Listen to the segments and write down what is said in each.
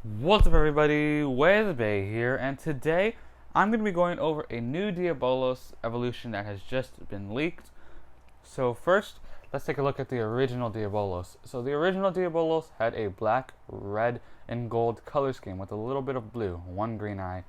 What's up everybody, WayoftheBey here, and today I'm going to be going over a new Diabolos evolution that has just been leaked. So first, let's take a look at the original Diabolos. So the original Diabolos had a black, red, and gold color scheme with a little bit of blue, one green eye.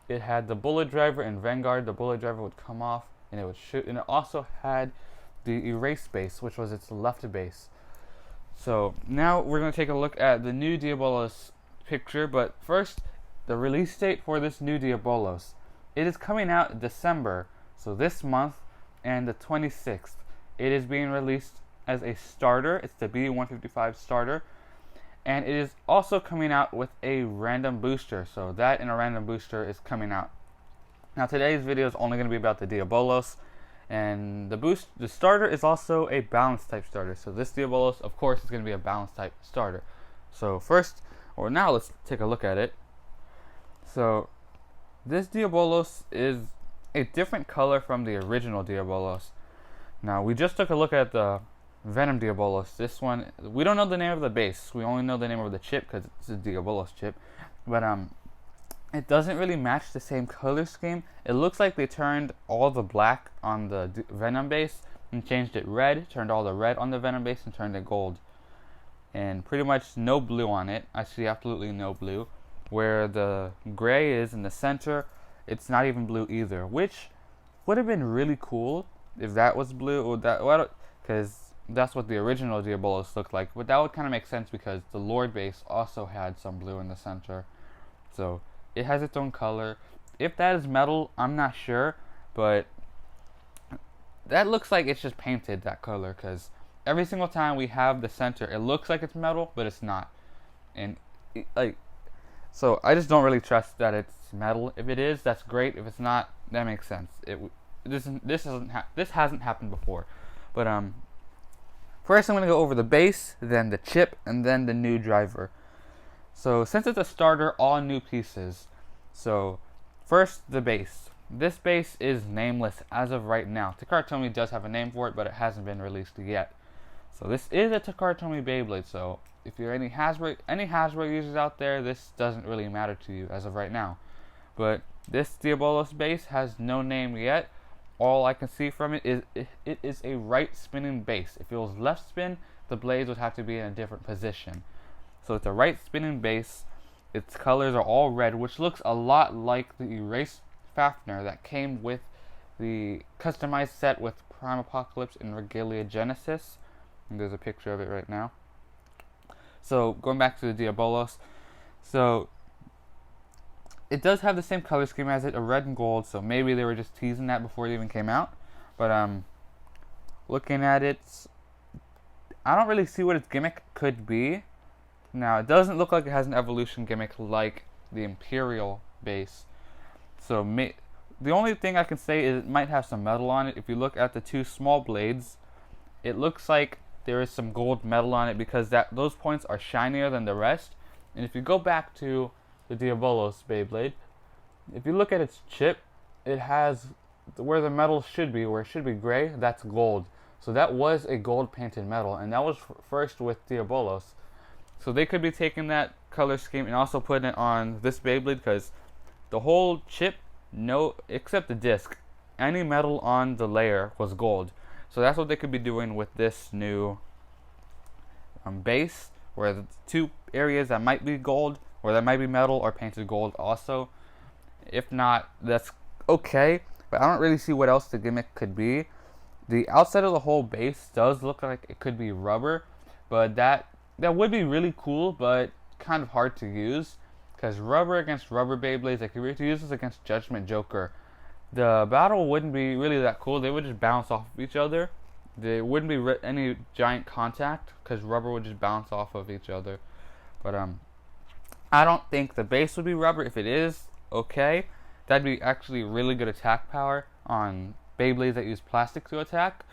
It had the bullet driver and Vanguard. The bullet driver would come off and it would shoot, and it also had the erase base, which was its left base. So now we're going to take a look at the new Diabolos picture, but first, the release date for this new Diabolos. It is coming out December, so this month, and the 26th. It is being released as a starter. It's the B155 starter, and it is also coming out with a random booster, so that and a random booster is coming out. Now today's video is only going to be about the Diabolos. And the starter is also a balance type starter. So this Diabolos, of course, is going to be a balance type starter. So first, or now let's take a look at it. So this Diabolos is a different color from the original Diabolos. Now we just took a look at the Venom Diabolos. This one, we don't know the name of the base. We only know the name of the chip because it's a Diabolos chip. But it doesn't really match the same color scheme. It looks like they turned all the black on the Venom base and changed it red, turned all the red on the Venom base and turned it gold. And pretty much no blue on it. I see absolutely no blue. Where the gray is in the center, it's not even blue either, which would have been really cool if that was blue, or that, because that's what the original Diabolos looked like. But that would kind of make sense because the Lord base also had some blue in the center. So it has its own color. If that is metal, I'm not sure, but that looks like it's just painted that color, because every single time we have the center, it looks like it's metal, but it's not. And so I just don't really trust that it's metal. If it is, that's great. If it's not, that makes sense. This hasn't happened before. But first I'm gonna go over the base, then the chip, and then the new driver. So since it's a starter, all new pieces. So first, the base. This base is nameless as of right now. Takara Tomy does have a name for it, but it hasn't been released yet. So this is a Takara Tomy Beyblade. So if you're any Hasbro users out there, this doesn't really matter to you as of right now. But this Diabolos base has no name yet. All I can see from it is a right spinning base. If it was left spin, the blades would have to be in a different position. So it's a right spinning base. Its colors are all red, which looks a lot like the erase Fafnir that came with the customized set with Prime Apocalypse and Regalia Genesis. And there's a picture of it right now. So going back to the Diabolos, so it does have the same color scheme as it, a red and gold. So maybe they were just teasing that before it even came out. But looking at it, I don't really see what its gimmick could be. Now, it doesn't look like it has an evolution gimmick like the Imperial base. So, the only thing I can say is it might have some metal on it. If you look at the two small blades, it looks like there is some gold metal on it because those points are shinier than the rest. And if you go back to the Diabolos Beyblade, if you look at its chip, it has where the metal should be, where it should be gray, that's gold. So that was a gold painted metal, and that was first with Diabolos. So they could be taking that color scheme and also putting it on this Beyblade, because the whole chip, no, except the disc, any metal on the layer was gold. So that's what they could be doing with this new base, where the two areas that might be gold, or that might be metal, are painted gold also. If not, that's okay, but I don't really see what else the gimmick could be. The outside of the whole base does look like it could be rubber, but that would be really cool, but kind of hard to use, because rubber against rubber Beyblades, like if you were to use this against Judgment Joker, the battle wouldn't be really that cool. They would just bounce off of each other. There wouldn't be any giant contact, because rubber would just bounce off of each other. But I don't think the base would be rubber. If it is, okay, that'd be actually really good attack power on Beyblades that use plastic to attack.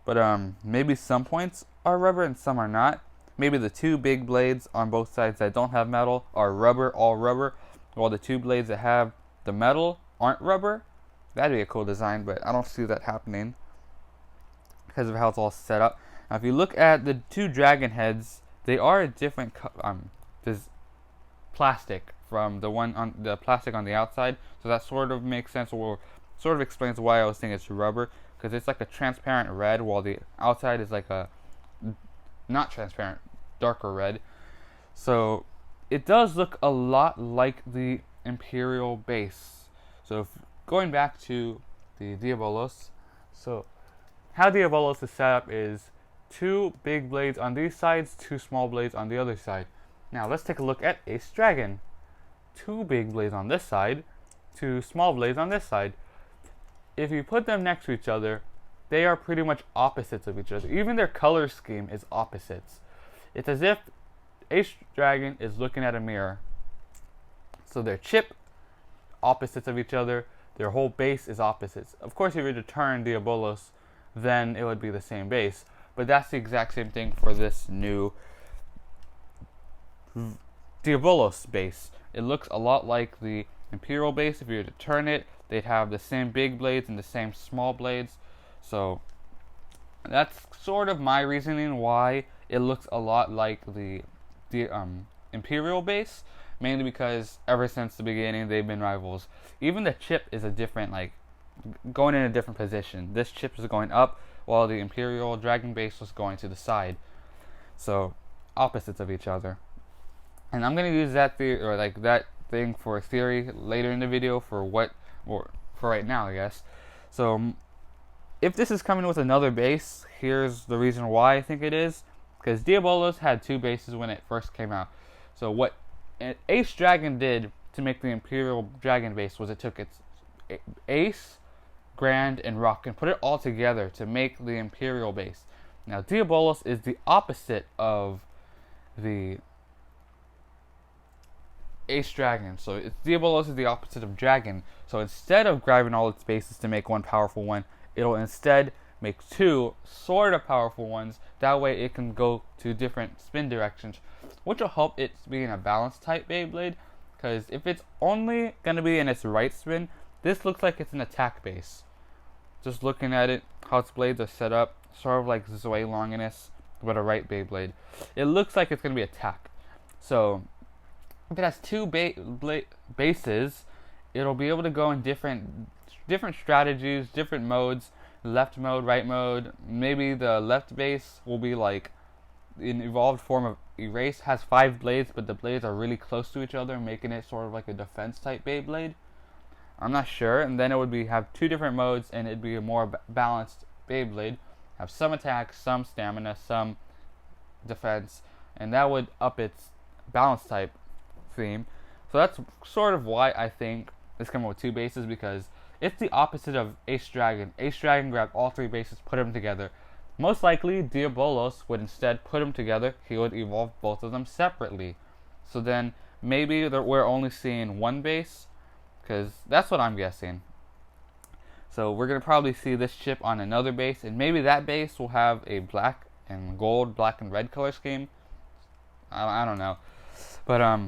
But maybe some points are rubber and some are not. Maybe the two big blades on both sides that don't have metal are rubber, all rubber, while the two blades that have the metal aren't rubber. That'd be a cool design, but I don't see that happening because of how it's all set up. Now, if you look at the two dragon heads, they are a different plastic from the one on the plastic on the outside. So that sort of makes sense, or sort of explains why I was thinking it's rubber, because it's like a transparent red, while the outside is like a not transparent, darker red. So it does look a lot like the Imperial base. So going back to the Diabolos, so how Diabolos is set up is 2 big blades on these sides, 2 small blades on the other side. Now let's take a look at Ace Dragon. 2 big blades on this side, 2 small blades on this side. If you put them next to each other, they are pretty much opposites of each other. Even their color scheme is opposites. It's as if Ace Dragon is looking at a mirror. So their chip, opposites of each other. Their whole base is opposites. Of course, if you were to turn Diabolos, then it would be the same base. But that's the exact same thing for this new Diabolos base. It looks a lot like the Imperial base. If you were to turn it, they'd have the same big blades and the same small blades. So that's sort of my reasoning why it looks a lot like the Imperial base, mainly because ever since the beginning they've been rivals. Even the chip is a different, like, going in a different position. This chip is going up, while the Imperial Dragon base was going to the side. So opposites of each other. And I'm gonna use that theory, or like that thing for a theory later in the video for for right now, I guess. So if this is coming with another base, here's the reason why I think it is. Because Diabolos had 2 bases when it first came out. So what Ace Dragon did to make the Imperial Dragon base was it took its Ace, Grand, and Rock and put it all together to make the Imperial base. Now Diabolos is the opposite of the Ace Dragon. So Diabolos is the opposite of Dragon. So instead of grabbing all its bases to make one powerful one, it'll instead make 2 sort of powerful ones. That way it can go to different spin directions, which will help it being a balanced type Beyblade. Because if it's only going to be in its right spin, this looks like it's an attack base. Just looking at it, how its blades are set up, sort of like Zoe Longinus, but a right Beyblade. It looks like it's going to be attack. So if it has 2 bases, it'll be able to go in different strategies, different modes. Left mode, right mode. Maybe the left base will be like an evolved form of Erase. Has 5 blades, but the blades are really close to each other, making it sort of like a defense type Beyblade. I'm not sure. And then it would have 2 different modes, and it'd be a more balanced Beyblade. Have some attack, some stamina, some defense, and that would up its balance type theme. So that's sort of why I think it's coming with 2 bases, because it's the opposite of Ace Dragon. Ace Dragon grabbed all 3 bases, put them together. Most likely, Diabolos would instead put them together. He would evolve both of them separately. So then, maybe we're only seeing 1 base, because that's what I'm guessing. So we're going to probably see this chip on another base, and maybe that base will have a black and gold, black and red color scheme. I don't know. But,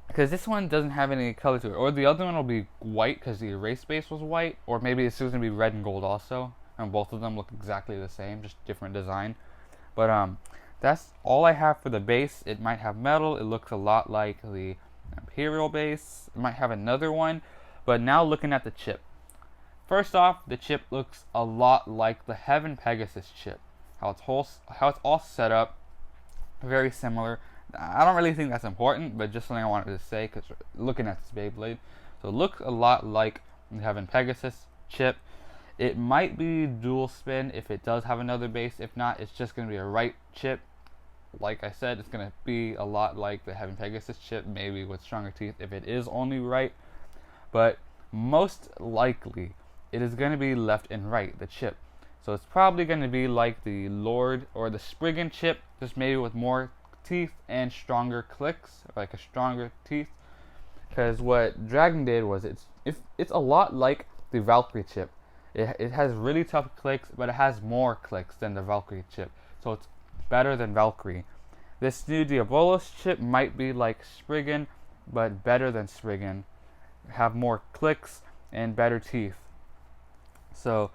because this one doesn't have any color to it. Or the other one will be white because the Erase base was white. Or maybe it's going to be red and gold also. And both of them look exactly the same, just different design. But that's all I have for the base. It might have metal. It looks a lot like the Imperial base. It might have another one. But now looking at the chip. First off, the chip looks a lot like the Heaven Pegasus chip. How it's all set up. Very similar. I don't really think that's important, but just something I wanted to say because looking at this Beyblade. So it looks a lot like the Heaven Pegasus chip. It might be dual spin if it does have another base. If not, it's just going to be a right chip. Like I said, it's going to be a lot like the Heaven Pegasus chip, maybe with stronger teeth if it is only right. But most likely, it is going to be left and right, the chip. So it's probably going to be like the Lord or the Spriggan chip, just maybe with more teeth and stronger clicks, like a stronger teeth. Because what Dragon did was it's a lot like the Valkyrie chip. It has really tough clicks, but it has more clicks than the Valkyrie chip, so it's better than Valkyrie. This new Diabolos chip might be like Spriggan, but better than Spriggan. Have more clicks and better teeth. So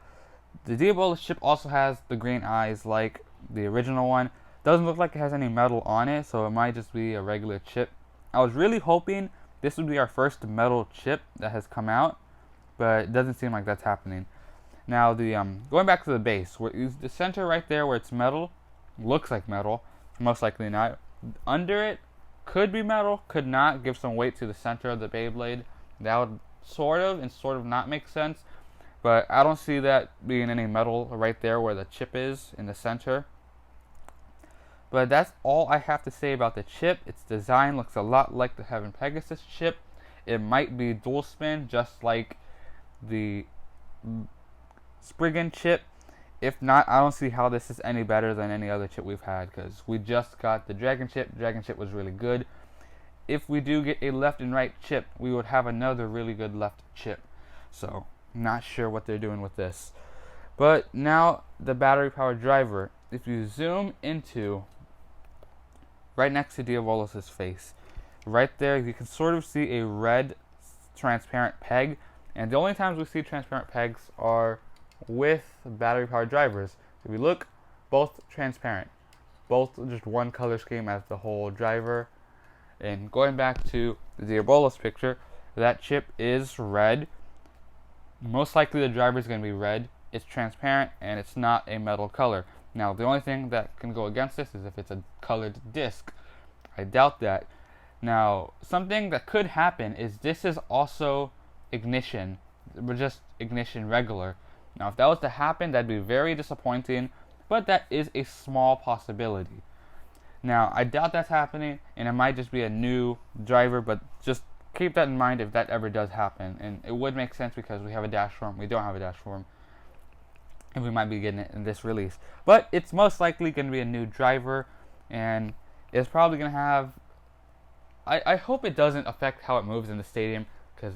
the Diabolos chip also has the green eyes like the original one. Doesn't look like it has any metal on it, so it might just be a regular chip. I was really hoping this would be our first metal chip that has come out, but it doesn't seem like that's happening. Now the going back to the base, where the center right there where it's metal, looks like metal, most likely not. Under it could be metal, could not. Give some weight to the center of the Beyblade. That would sort of not make sense, but I don't see that being any metal right there where the chip is in the center. But that's all I have to say about the chip. Its design looks a lot like the Heaven Pegasus chip. It might be dual spin, just like the Spriggan chip. If not, I don't see how this is any better than any other chip we've had, because we just got the Dragon chip. Dragon chip was really good. If we do get a left and right chip, we would have another really good left chip. So, not sure what they're doing with this. But now, the battery powered driver. If you zoom into right next to Diabolus' face, right there you can sort of see a red transparent peg, and the only times we see transparent pegs are with battery powered drivers. If we look, both transparent, both just one color scheme as the whole driver. And going back to the Diabolus picture, that chip is red. Most likely the driver is going to be red. It's transparent and it's not a metal color. Now, the only thing that can go against this is if it's a colored disc. I doubt that. Now, something that could happen is this is also ignition, but just ignition regular. Now, if that was to happen, that'd be very disappointing, but that is a small possibility. Now, I doubt that's happening, and it might just be a new driver, but just keep that in mind if that ever does happen. And it would make sense because we have a dash form, we don't have a dash form, and we might be getting it in this release. But it's most likely going to be a new driver, and it's probably going to have... I hope it doesn't affect how it moves in the stadium, because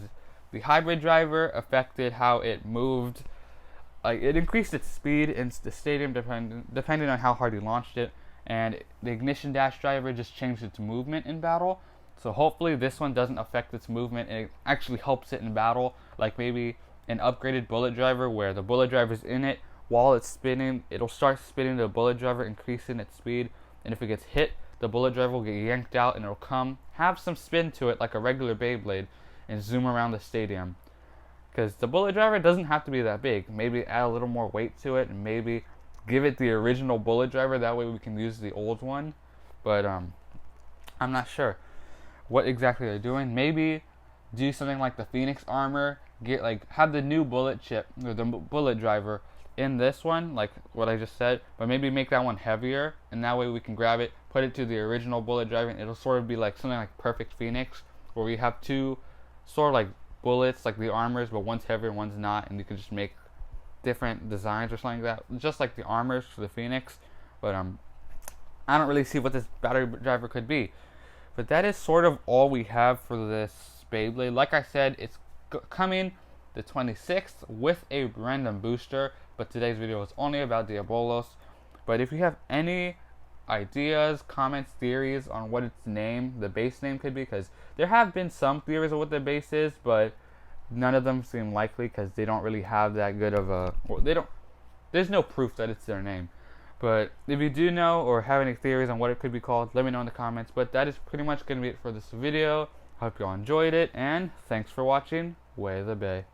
the hybrid driver affected how it moved. Like, it increased its speed in the stadium depending on how hard you launched it, and the ignition dash driver just changed its movement in battle. So hopefully this one doesn't affect its movement and it actually helps it in battle, like maybe an upgraded bullet driver where the bullet driver's in it while it's spinning, it'll start spinning the bullet driver, increasing its speed, and if it gets hit, the bullet driver will get yanked out and it'll have some spin to it like a regular Beyblade and zoom around the stadium. Because the bullet driver doesn't have to be that big. Maybe add a little more weight to it and maybe give it the original bullet driver, that way we can use the old one. But I'm not sure what exactly they're doing. Maybe do something like the Phoenix armor, have the new bullet chip or the bullet driver in this one, like what I just said, but maybe make that one heavier, and that way we can grab it, put it to the original bullet driver, and it'll sort of be like something like Perfect Phoenix, where we have two sort of like bullets, like the armors, but one's heavier and one's not, and you can just make different designs or something like that, just like the armors for the Phoenix. But I don't really see what this battery driver could be. But that is sort of all we have for this Beyblade. Like I said, it's coming the 26th with a random booster, but today's video is only about Diabolos. But if you have any ideas, comments, theories on what its name, the base name could be, because there have been some theories of what the base is, but none of them seem likely because they don't really have that good of a... there's no proof that it's their name. But if you do know or have any theories on what it could be called, let me know in the comments. But that is pretty much going to be it for this video. Hope you all enjoyed it, and thanks for watching Way of the Bay.